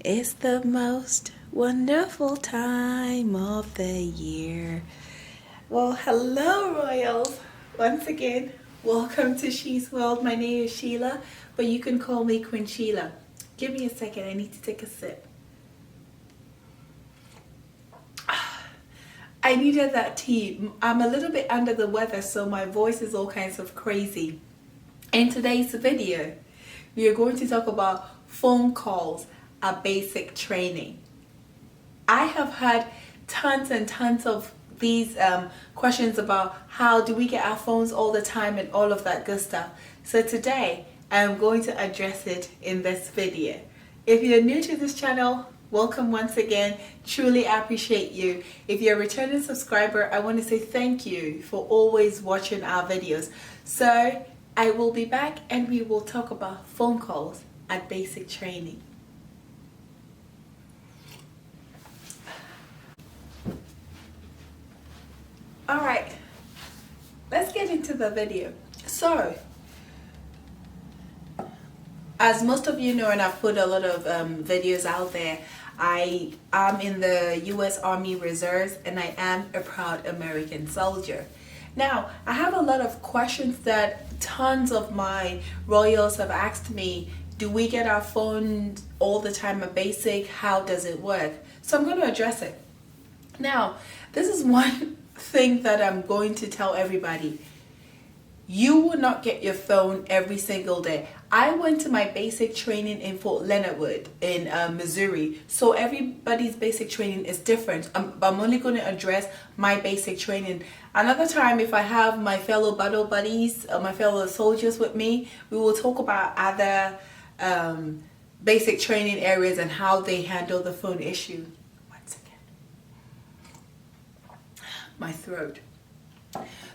It's the most wonderful time of the year. Well, hello, Royals. Once again, welcome to She's World. My name is Sheila, but you can call me Queen Sheila. Give me a second. I need to take a sip. I needed that tea. I'm a little bit under the weather, so my voice is all kinds of crazy. In today's video, we are going to talk about phone calls, a basic training. I have had tons and tons of these questions about how do we get our phones all the time and all of that good stuff. So today, I'm going to address it in this video. If you're new to this channel, welcome once again. Truly appreciate you. If you're a returning subscriber, I want to say thank you for always watching our videos. So I will be back and we will talk about phone calls at basic training. Alright, let's get into the video. So, as most of you know, and I've put a lot of videos out there, I am in the US Army Reserves and I am a proud American soldier. Now, I have a lot of questions that tons of my royals have asked me. Do we get our phone all the time a basic? How does it work? So I'm going to address it. Now, this is one thing that I'm going to tell everybody. You will not get your phone every single day. I went to my basic training in Fort Leonard Wood in Missouri. So everybody's basic training is different. I'm only going to address my basic training. Another time, if I have my fellow battle buddies, my fellow soldiers with me, we will talk about other basic training areas and how they handle the phone issue. Once again, my throat.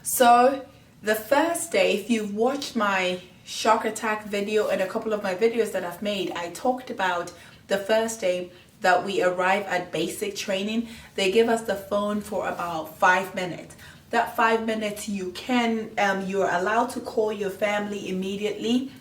So the first day, if you've watched my shock attack video and a couple of my videos that I've made, I talked about the first day that we arrive at basic training. They give us the phone for about 5 minutes. That 5 minutes you can, you're allowed to call your family immediately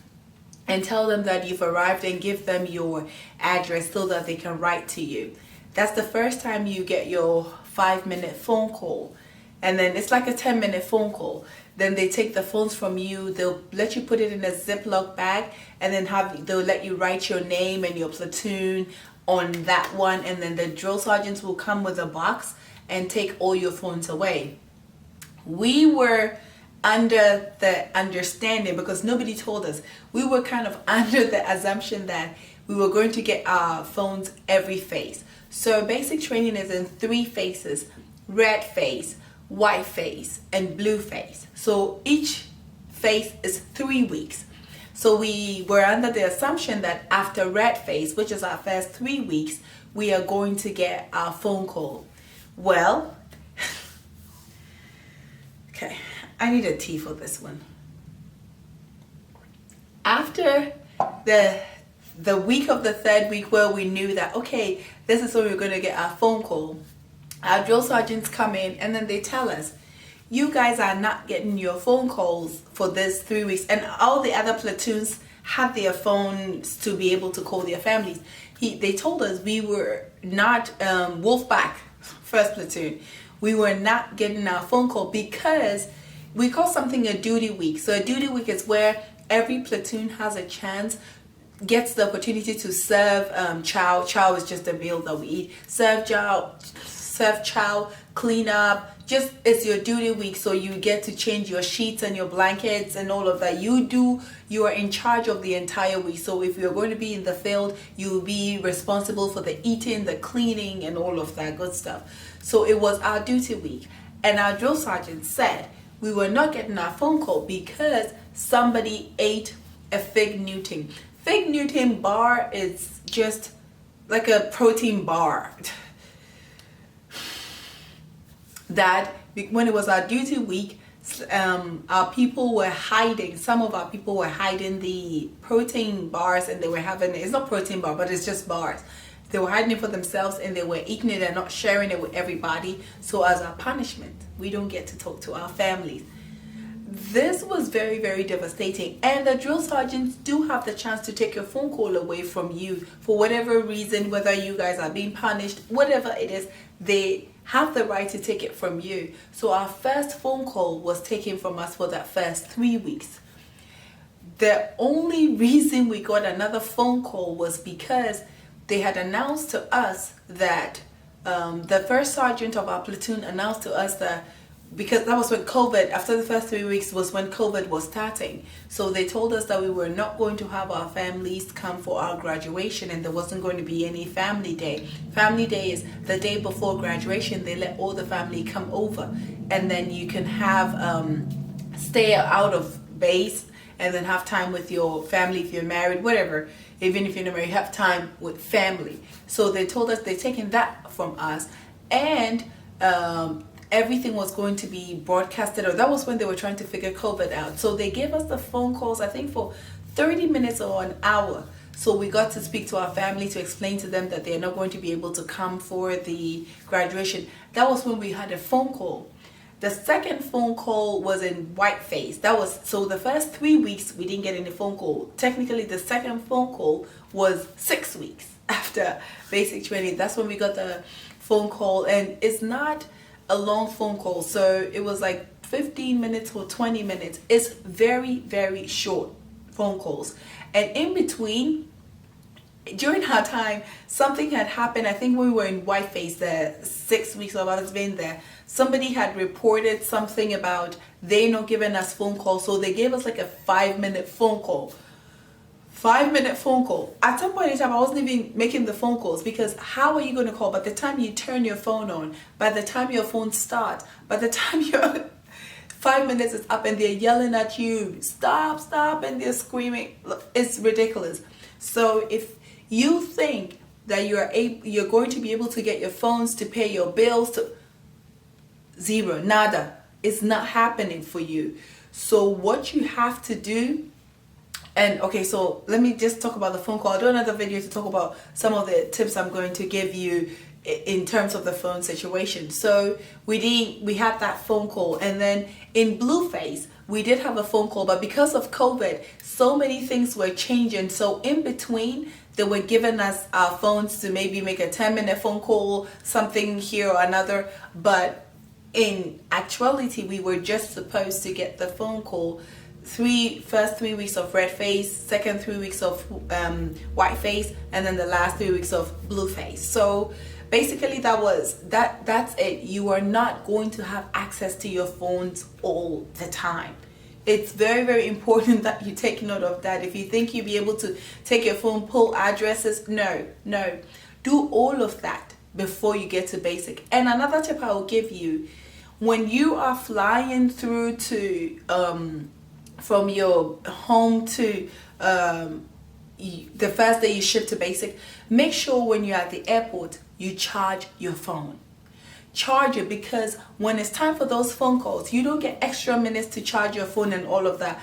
and tell them that you've arrived and give them your address so that they can write to you. That's the first time you get your 5-minute phone call. And then it's like a 10-minute phone call. Then they take the phones from you. They'll let you put it in a Ziploc bag, and then they'll let you write your name and your platoon on that one. And then the drill sergeants will come with a box and take all your phones away. We were under the understanding, because nobody told us, we were kind of under the assumption that we were going to get our phones every phase. So basic training is in 3 phases: red phase, white phase, and blue phase. So each phase is 3 weeks. So we were under the assumption that after red phase, which is our first 3 weeks, we are going to get our phone call. Well, okay, I need a tea for this one. After the week of the 3rd week, where we knew that, okay, this is when we're going to get our phone call, our drill sergeants come in and then they tell us, you guys are not getting your phone calls for this 3 weeks. And all the other platoons had their phones to be able to call their families. They told us we were not, Wolfpack, 1st platoon, we were not getting our phone call because we call something a duty week. So a duty week is where every platoon has a chance, gets the opportunity to serve chow. Chow is just a meal that we eat. Serve chow, clean up. Just, it's your duty week, so you get to change your sheets and your blankets and all of that. You are in charge of the entire week. So if you're going to be in the field, you'll be responsible for the eating, the cleaning, and all of that good stuff. So it was our duty week, and our drill sergeant said we were not getting our phone call because somebody ate a fig Newton. Fig Newton bar is just like a protein bar. That when it was our duty week, our people were hiding. Some of our people were hiding the protein bars, and they were having, it's not protein bar, but it's just bars. They were hiding it for themselves and they were eating it and not sharing it with everybody. So as our punishment, we don't get to talk to our families. this was very, very devastating. And the drill sergeants do have the chance to take your phone call away from you for whatever reason, whether you guys are being punished, whatever it is, they have the right to take it from you. So our first phone call was taken from us for that first 3 weeks. The only reason we got another phone call was because they had announced to us that the first sergeant of our platoon announced to us that, because that was when COVID, after the first 3 weeks was when COVID was starting. So they told us that we were not going to have our families come for our graduation, and there wasn't going to be any family day. Family day is the day before graduation. They let all the family come over, and then you can have stay out of base and then have time with your family if you're married, whatever. Even if you're not married, have time with family. So they told us they'd taken that from us, and everything was going to be broadcasted, or that was when they were trying to figure COVID out. So they gave us the phone calls, I think for 30 minutes or an hour. So we got to speak to our family to explain to them that they're not going to be able to come for the graduation. That was when we had a phone call. The second phone call was in whiteface. That was, so the first 3 weeks we didn't get any phone call. Technically the second phone call was 6 weeks after basic training. That's when we got the phone call, and it's not a long phone call, so it was like 15 minutes or 20 minutes. It's very, very short phone calls. And in between, during our time, something had happened. I think we were in whiteface the 6 weeks of us being there. Somebody had reported something about they not giving us phone calls, so they gave us like a 5-minute phone call. 5-minute phone call. At some point in time, I wasn't even making the phone calls, because how are you going to call? By the time you turn your phone on, by the time your phone starts, by the time your 5 minutes is up and they're yelling at you, stop, stop, and they're screaming. Look, it's ridiculous. So if you think that you're going to be able to get your phones to pay your bills, to zero, nada, it's not happening for you. So what you have to do, and okay, so let me just talk about the phone call. I'll do another video to talk about some of the tips I'm going to give you in terms of the phone situation. So we had that phone call, and then in Blueface we did have a phone call, but because of COVID, so many things were changing. So in between, they were giving us our phones to maybe make a 10-minute phone call, something here or another, but in actuality we were just supposed to get the phone call first 3 weeks of red face, second 3 weeks of white face, and then the last 3 weeks of blue face. So basically that's it. You are not going to have access to your phones all the time. It's very, very important that you take note of that. If you think you'll be able to take your phone, pull addresses, no. Do all of that before you get to basic. And another tip I will give you, when you are flying through to from your home to the first day you ship to basic, make sure when you're at the airport you charge your phone. Charge it, because when it's time for those phone calls, you don't get extra minutes to charge your phone and all of that.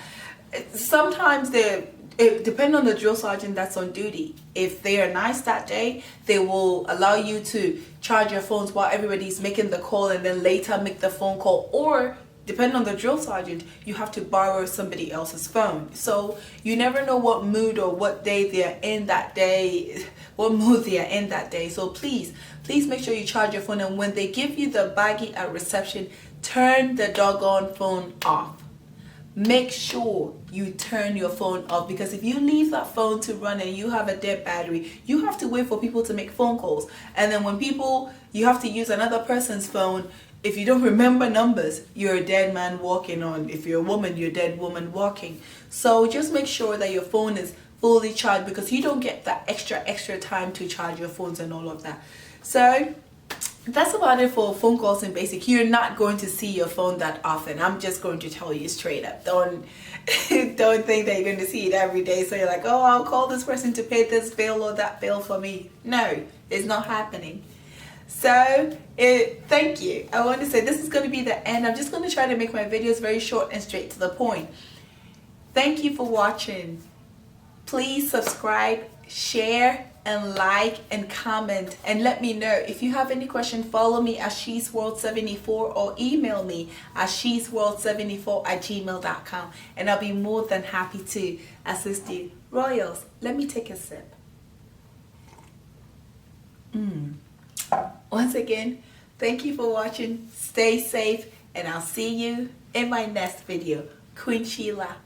Sometimes it depends on the drill sergeant that's on duty. If they are nice that day, they will allow you to charge your phones while everybody's making the call, and then later make the phone call. Or depending on the drill sergeant, you have to borrow somebody else's phone. So you never know what mood or what day they're in that day, what mood they are in that day. So please make sure you charge your phone, and when they give you the baggie at reception, turn the doggone phone off. Make sure you turn your phone off, because if you leave that phone to run and you have a dead battery, you have to wait for people to make phone calls, and then when you have to use another person's phone. If you don't remember numbers, you're a dead man walking on. If you're a woman, you're a dead woman walking. So just make sure that your phone is fully charged, because you don't get that extra time to charge your phones and all of that. So that's about it for phone calls in basic. You're not going to see your phone that often. I'm just going to tell you straight up. Don't think that you're going to see it every day. So you're like, oh, I'll call this person to pay this bill or that bill for me. No, it's not happening. So thank you. I want to say this is going to be the end. I'm just going to try to make my videos very short and straight to the point. Thank you for watching. Please subscribe, share and like and comment and let me know. If you have any question, follow me at She's World 74 or email me at shesworld74@gmail.com, and I'll be more than happy to assist you. Royals, let me take a sip. Once again, thank you for watching. Stay safe, and I'll see you in my next video. Queen Sheila.